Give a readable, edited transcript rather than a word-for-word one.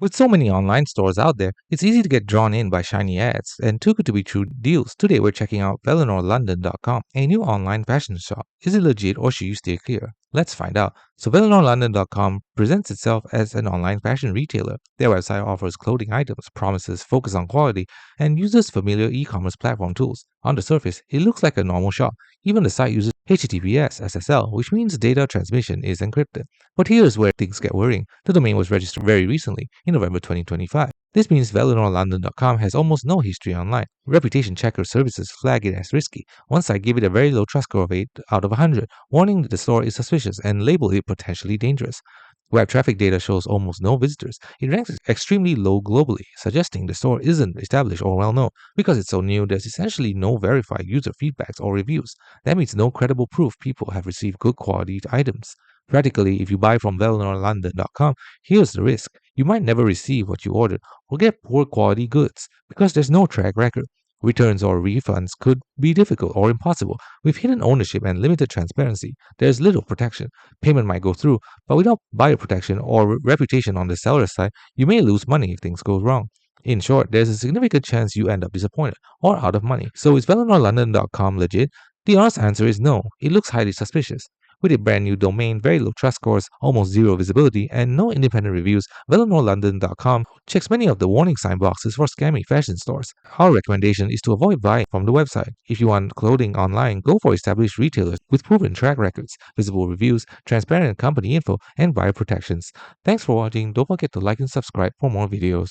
With so many online stores out there, it's easy to get drawn in by shiny ads and too good to be true deals. Today we're checking out VelenorLondon.com, a new online fashion shop. Is it legit or should you stay clear? Let's find out. So VelenorLondon.com presents itself as an online fashion retailer. Their website offers clothing items, promises focus on quality, and uses familiar e-commerce platform tools. On the surface, it looks like a normal shop. Even the site uses HTTPS SSL, which means data transmission is encrypted. But here's where things get worrying. The domain was registered very recently, in November 2025. This means VelenorLondon.com has almost no history online. Reputation checker services flag it as risky. One site gave it a very low trust score of 8 out of 100, warning that the store is suspicious and labeled it potentially dangerous. Web traffic data shows almost no visitors. It ranks extremely low globally, suggesting the store isn't established or well known. Because it's so new, there's essentially no verified user feedbacks or reviews. That means no credible proof people have received good quality items. Practically, if you buy from VelenorLondon.com, here's the risk. You might never receive what you ordered or get poor quality goods because there's no track record. Returns or refunds could be difficult or impossible. With hidden ownership and limited transparency, there's little protection. Payment might go through, but without buyer protection or reputation on the seller's side, you may lose money if things go wrong. In short, there's a significant chance you end up disappointed or out of money. So is VelenorLondon.com legit? The honest answer is no. It looks highly suspicious. With a brand new domain, very low trust scores, almost zero visibility, and no independent reviews, VelenorLondon.com checks many of the warning sign boxes for scammy fashion stores. Our recommendation is to avoid buying from the website. If you want clothing online, go for established retailers with proven track records, visible reviews, transparent company info, and buyer protections. Thanks for watching. Don't forget to like and subscribe for more videos.